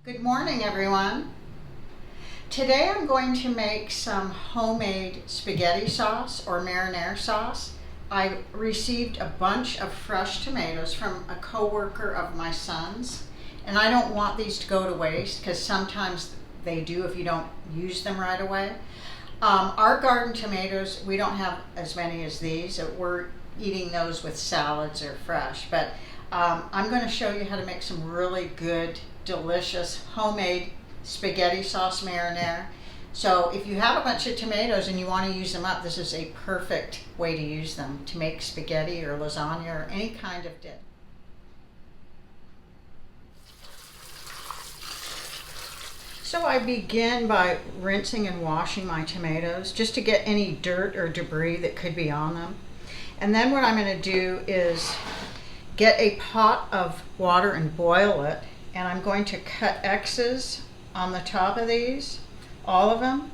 Good morning, everyone. Today I'm going to make some homemade spaghetti sauce or marinara sauce. I received a bunch of fresh tomatoes from a coworker of my son's, and I don't want these to go to waste because sometimes they do if you don't use them right away. Our garden tomatoes, we don't have as many as these. We're eating those with salads or fresh, but I'm going to show you how to make some really good, delicious homemade spaghetti sauce marinara. So if you have a bunch of tomatoes and you want to use them up, this is a perfect way to use them to make spaghetti or lasagna or any kind of dip. So I begin by rinsing and washing my tomatoes just to get any dirt or debris that could be on them. And then what I'm going to do is get a pot of water and boil it. And I'm going to cut X's on the top of these, all of them.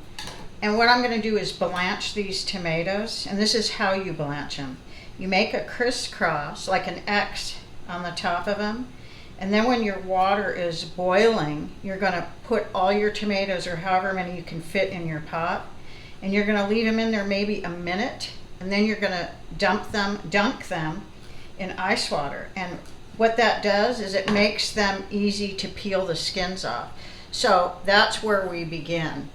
And what I'm going to do is blanch these tomatoes. And this is how you blanch them. You make a crisscross, like an X on the top of them. And then when your water is boiling, you're going to put all your tomatoes, or however many you can fit in your pot. And you're going to leave them in there maybe a minute. And then you're going to dunk them in ice water. And what that does is it makes them easy to peel the skins off. So that's where we begin,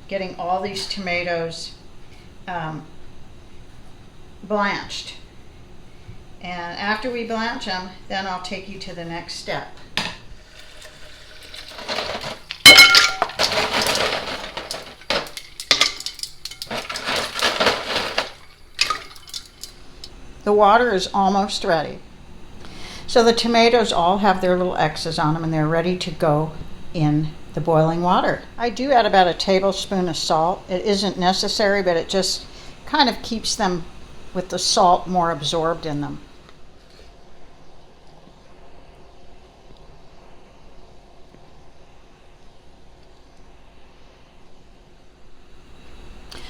getting all these tomatoes blanched. And after we blanch them, then I'll take you to the next step. The water is almost ready. So the tomatoes all have their little X's on them and they're ready to go in the boiling water. I do add about a tablespoon of salt. It isn't necessary, but it just kind of keeps them with the salt more absorbed in them.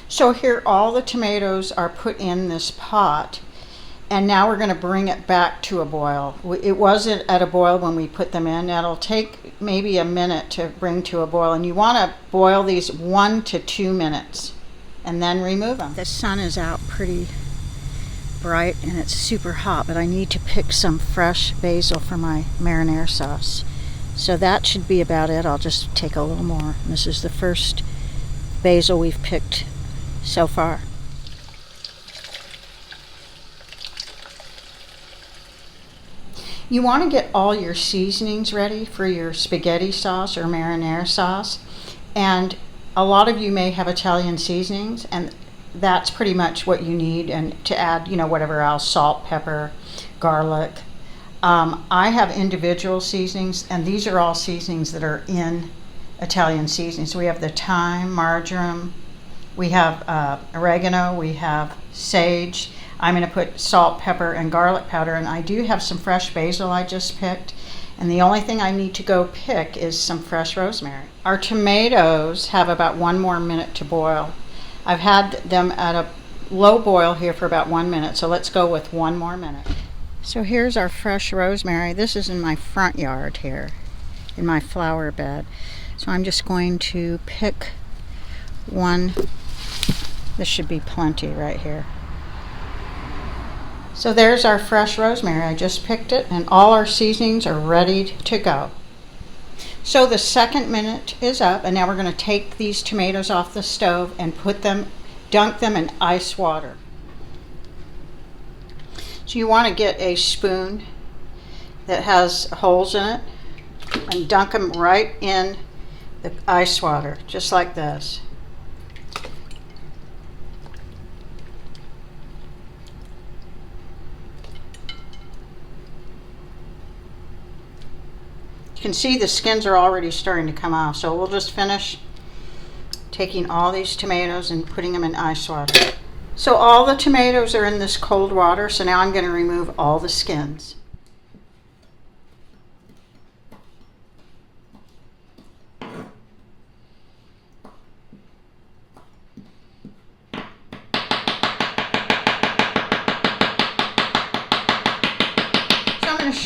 So here all the tomatoes are put in this pot. And now we're going to bring it back to a boil. It wasn't at a boil when we put them in. It'll take maybe a minute to bring to a boil. And you want to boil these 1 to 2 minutes and then remove them. The sun is out pretty bright and it's super hot, but I need to pick some fresh basil for my marinara sauce. So that should be about it. I'll just take a little more. This is the first basil we've picked so far. You want to get all your seasonings ready for your spaghetti sauce or marinara sauce. And a lot of you may have Italian seasonings, and that's pretty much what you need. And to add, whatever else, salt, pepper, garlic. I have individual seasonings, and these are all seasonings that are in Italian seasonings. So we have the thyme, marjoram, we have oregano, we have sage. I'm going to put salt, pepper, and garlic powder, and I do have some fresh basil I just picked, and the only thing I need to go pick is some fresh rosemary. Our tomatoes have about 1 more minute to boil. I've had them at a low boil here for about 1 minute, so let's go with 1 more minute. So here's our fresh rosemary. This is in my front yard here, in my flower bed. So I'm just going to pick one. This should be plenty right here. So there's our fresh rosemary. I just picked it, and all our seasonings are ready to go. So the 2nd minute is up, and now we're going to take these tomatoes off the stove and dunk them in ice water. So you want to get a spoon that has holes in it and dunk them right in the ice water, just like this. You can see the skins are already starting to come off, so we'll just finish taking all these tomatoes and putting them in ice water. So all the tomatoes are in this cold water, so now I'm going to remove all the skins.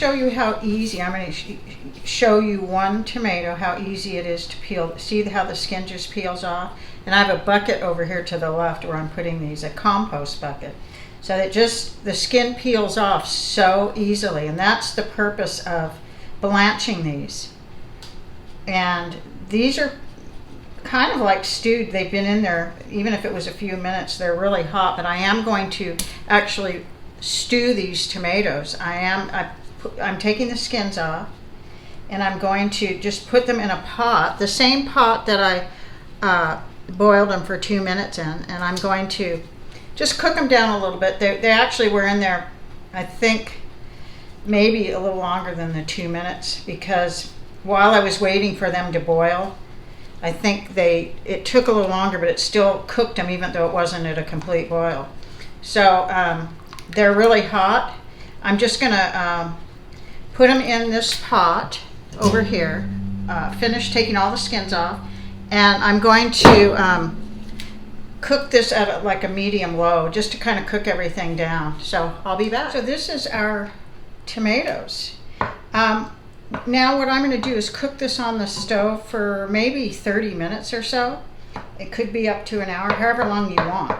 show you how easy, I'm going to show you one tomato, how easy it is to peel. See how the skin just peels off? And I have a bucket over here to the left where I'm putting these, a compost bucket. So that just the skin peels off so easily. And that's the purpose of blanching these. And these are kind of like stewed. They've been in there, even if it was a few minutes, they're really hot. But I am going to actually stew these tomatoes. I'm taking the skins off, and I'm going to just put them in a pot, the same pot that I boiled them for 2 minutes in, and I'm going to just cook them down a little bit. They actually were in there, I think, maybe a little longer than the 2 minutes, because while I was waiting for them to boil, I think it took a little longer, but it still cooked them even though it wasn't at a complete boil. So they're really hot. I'm just gonna put them in this pot over here, finish taking all the skins off, and I'm going to cook this at like a medium low, just to kind of cook everything down. So I'll be back. So this is our tomatoes. Now what I'm going to do is cook this on the stove for maybe 30 minutes or so. It could be up to an hour, however long you want.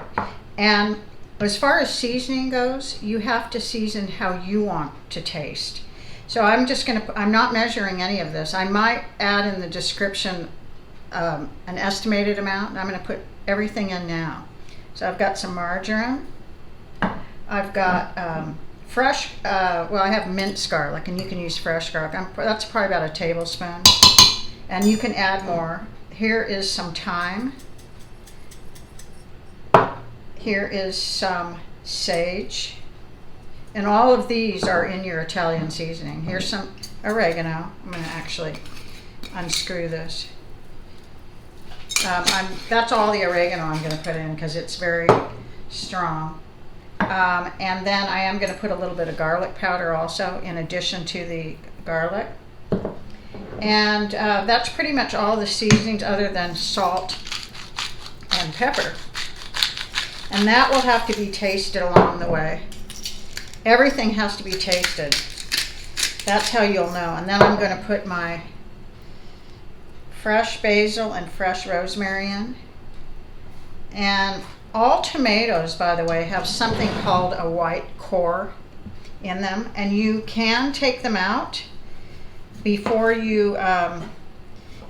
And as far as seasoning goes, you have to season how you want to taste. So I'm not measuring any of this. I might add in the description an estimated amount. I'm going to put everything in now. So I've got some marjoram. I've got fresh, I have minced garlic, and you can use fresh garlic. That's probably about a tablespoon. And you can add more. Here is some thyme. Here is some sage. And all of these are in your Italian seasoning. Here's some oregano. I'm going to actually unscrew this. That's all the oregano I'm going to put in because it's very strong. And then I am going to put a little bit of garlic powder also in addition to the garlic. And that's pretty much all the seasonings other than salt and pepper. And that will have to be tasted along the way. Everything has to be tasted. That's how you'll know. And then I'm going to put my fresh basil and fresh rosemary in. And all tomatoes, by the way, have something called a white core in them. And you can take them out before you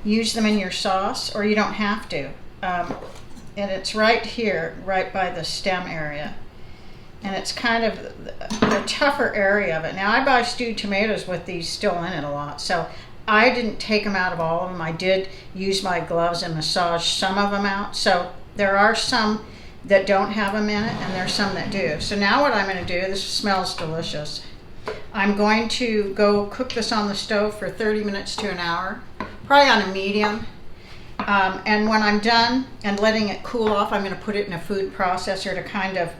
use them in your sauce, or you don't have to. And it's right here, right by the stem area. And it's kind of the tougher area of it. Now, I buy stewed tomatoes with these still in it a lot. So I didn't take them out of all of them. I did use my gloves and massage some of them out. So there are some that don't have them in it, and there's some that do. So now what I'm going to do, this smells delicious. I'm going to go cook this on the stove for 30 minutes to an hour, probably on a medium. And when I'm done and letting it cool off, I'm going to put it in a food processor to kind of,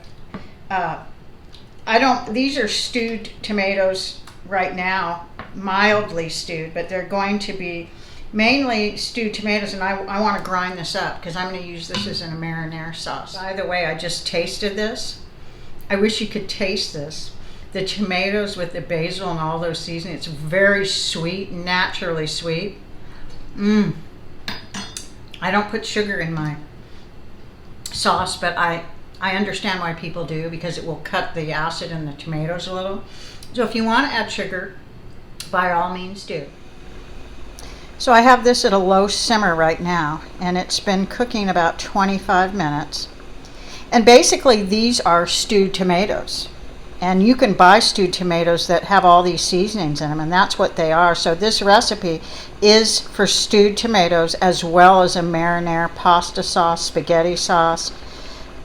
these are stewed tomatoes right now, mildly stewed, but they're going to be mainly stewed tomatoes, and I want to grind this up because I'm going to use this as in a marinara sauce. By the way, I just tasted this. I wish you could taste this. The tomatoes with the basil and all those seasonings, it's very sweet, naturally sweet. I don't put sugar in my sauce, but I understand why people do, because it will cut the acid in the tomatoes a little. So if you want to add sugar, by all means do. So I have this at a low simmer right now, and it's been cooking about 25 minutes. And basically these are stewed tomatoes. And you can buy stewed tomatoes that have all these seasonings in them, and that's what they are. So this recipe is for stewed tomatoes as well as a marinara pasta sauce, spaghetti sauce,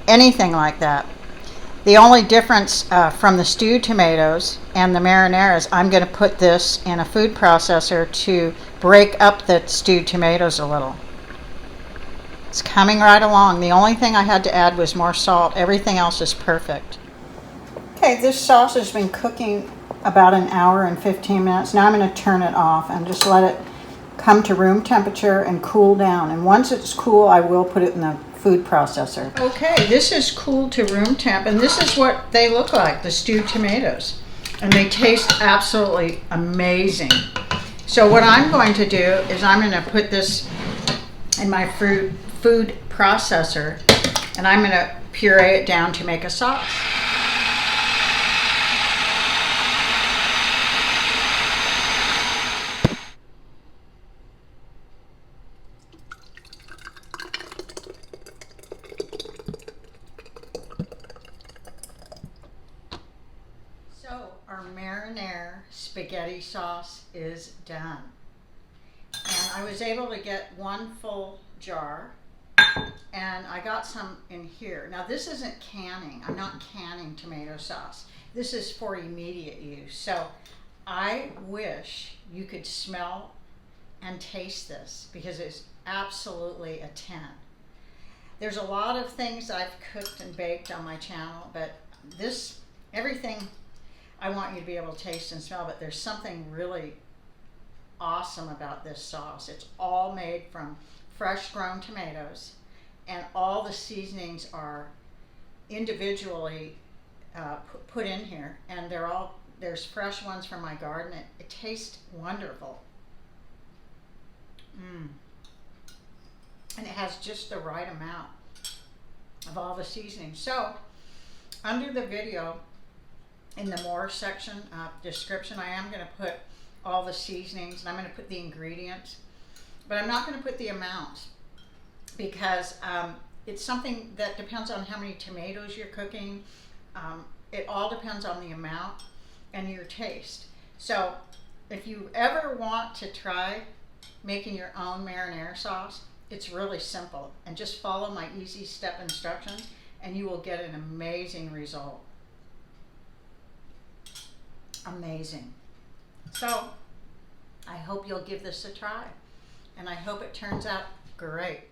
anything like that. The only difference from the stewed tomatoes and the marinara is I'm going to put this in a food processor to break up the stewed tomatoes a little. It's coming right along. The only thing I had to add was more salt. Everything else is perfect. Okay, this sauce has been cooking about an hour and 15 minutes. Now I'm going to turn it off and just let it come to room temperature and cool down. And once it's cool, I will put it in the food processor. Okay, this is cooled to room temp, and this is what they look like, the stewed tomatoes. and they taste absolutely amazing. So what I'm going to do is I'm going to put this in my food processor, and I'm going to puree it down to make a sauce. So our marinara spaghetti sauce is done. And I was able to get one full jar, and I got some in here. Now this isn't canning. I'm not canning tomato sauce. This is for immediate use. So I wish you could smell and taste this, because it's absolutely a 10. There's a lot of things I've cooked and baked on my channel, but everything I want you to be able to taste and smell, but there's something really awesome about this sauce. It's all made from fresh grown tomatoes, and all the seasonings are individually put in here, and there's fresh ones from my garden. It tastes wonderful. And it has just the right amount of all the seasonings. So under the video, in the more section description, I am going to put all the seasonings, and I'm going to put the ingredients, but I'm not going to put the amounts, because it's something that depends on how many tomatoes you're cooking. It all depends on the amount and your taste. So if you ever want to try making your own marinara sauce, it's really simple, and just follow my easy step instructions and you will get an amazing result. Amazing. So I hope you'll give this a try, and I hope it turns out great.